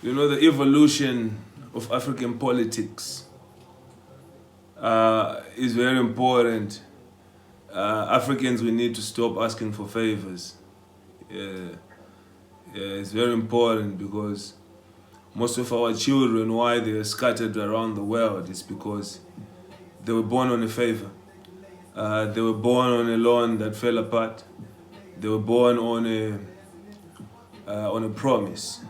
You know, the evolution of African politics is very important. Africans, we need to stop asking for favors. Yeah, it's very important because most of our children, why they are scattered around the world, is because they were born on a favor. They were born on a loan that fell apart. They were born on a promise,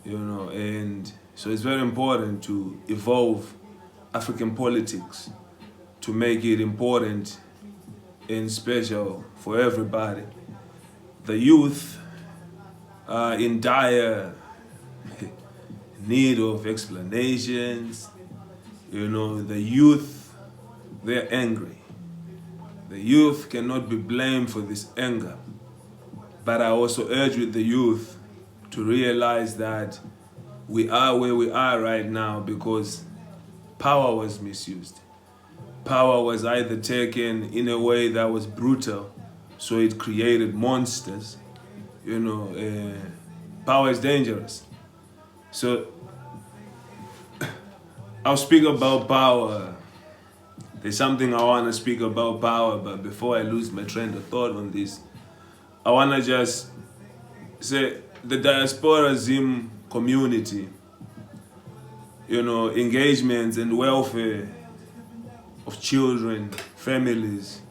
you know, and so it's very important to evolve African politics to make it important and special for everybody. The youth are in dire need of explanations. You know, the youth, they're angry. The youth cannot be blamed for this anger. But I also urge with the youth to realize that we are where we are right now because power was misused. Power was either taken in a way that was brutal, so it created monsters. You know, power is dangerous. So I'll speak about power. There's something I want to speak about power, but before I lose my train of thought on this, I want to just say the diaspora Zim community, you know, engagements and welfare of children, families,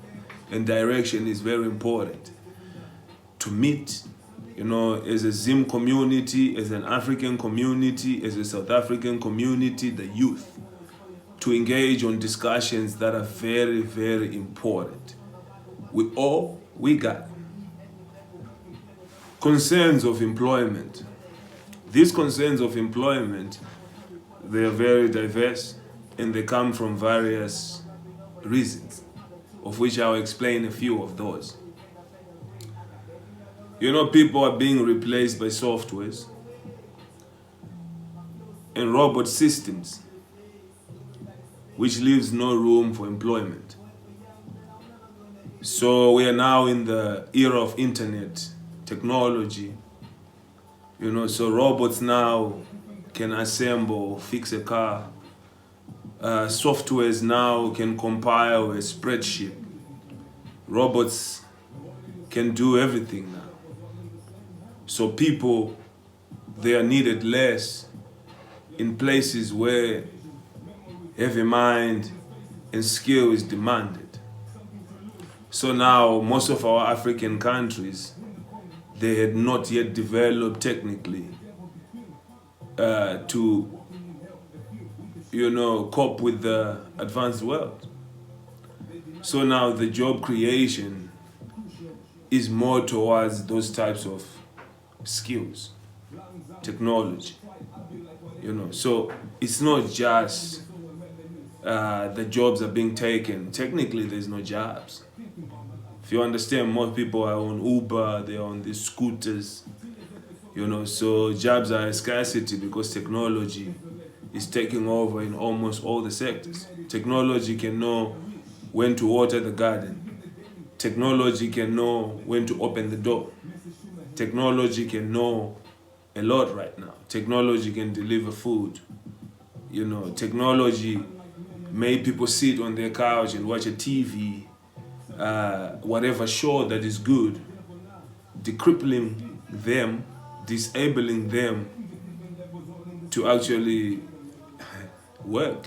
and direction is very important. To meet, you know, as a Zim community, as an African community, as a South African community, the youth, to engage on discussions that are very, very important. We got concerns of employment. These concerns of employment, they are very diverse and they come from various reasons, of which I'll explain a few of those. You know, people are being replaced by softwares and robot systems, which leaves no room for employment. So we are now in the era of internet technology. You know, so robots now can assemble, fix a car. Softwares now can compile a spreadsheet. Robots can do everything now. So people, they are needed less in places where heavy mind and skill is demanded. So now most of our African countries, they had not yet developed technically to, you know, cope with the advanced world. So now the job creation is more towards those types of skills, technology, you know. So it's not just the jobs are being taken. Technically, there's no jobs. If you understand, most people are on Uber, they're on these scooters, you know, so jobs are a scarcity because technology is taking over in almost all the sectors. Technology can know when to water the garden. Technology can know when to open the door. Technology can know a lot right now. Technology can deliver food. You know, technology made people sit on their couch and watch a TV, whatever show that is good, decrippling them, disabling them to actually work.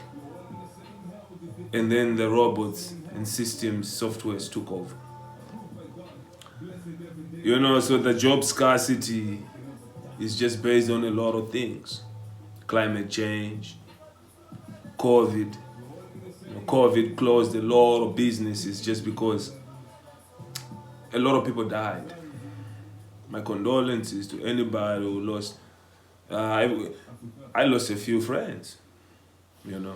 And then the robots and systems, softwares took over. You know, so the job scarcity is just based on a lot of things. Climate change, COVID. You know, COVID closed a lot of businesses just because a lot of people died. My condolences to anybody who lost. I lost a few friends, you know.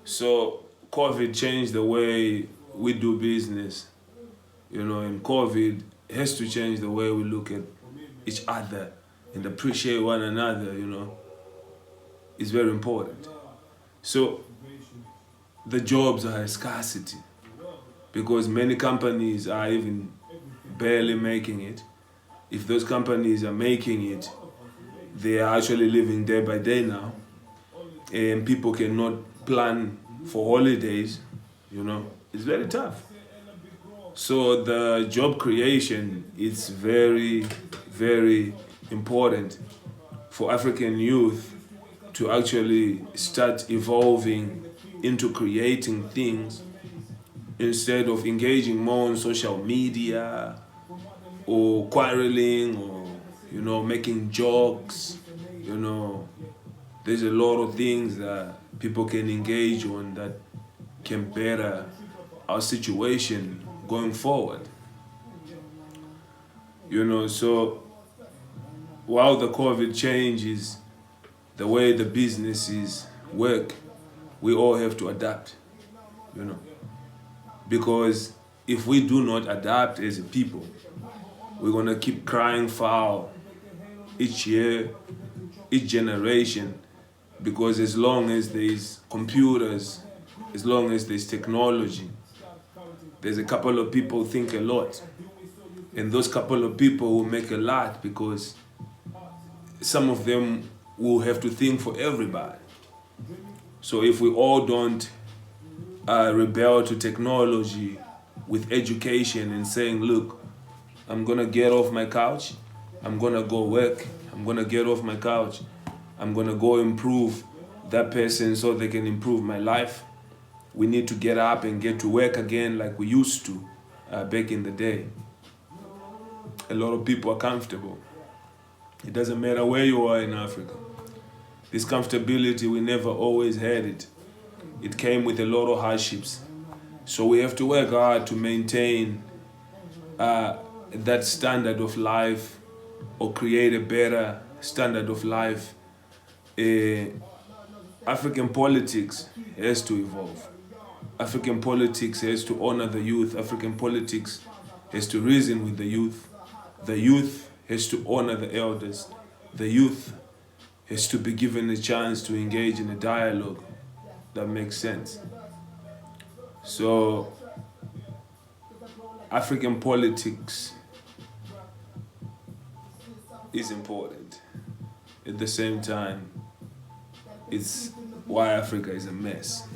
So COVID changed the way we do business, you know, and COVID has to change the way we look at each other and appreciate one another, you know. It's very important. So the jobs are a scarcity because many companies are even barely making it. If those companies are making it, They are actually living day by day now, and people cannot plan for holidays. It's very tough. So the job creation is very, very important for African youth to actually start evolving into creating things instead of engaging more on social media or quarreling or making jokes. There's a lot of things that people can engage on that can better our situation going forward. So while the COVID changes the way the businesses work, we all have to adapt, because if we do not adapt as a people, we're gonna keep crying foul each year, each generation, because as long as there's computers, as long as there's technology, there's a couple of people who think a lot, and those couple of people will make a lot because some of them will have to think for everybody. So if we all don't rebel to technology with education and saying, look, I'm gonna get off my couch, I'm gonna go work, I'm gonna get off my couch, I'm gonna go improve that person so they can improve my life. We need to get up and get to work again like we used to back in the day. A lot of people are comfortable. It doesn't matter where you are in Africa. This comfortability, we never always had it. It came with a lot of hardships. So we have to work hard to maintain that standard of life, or create a better standard of life. African politics has to evolve. African politics has to honor the youth. African politics has to reason with the youth. The youth has to honor the elders. The youth has to be given a chance to engage in a dialogue that makes sense. So African politics is important. At the same time, it's why Africa is a mess.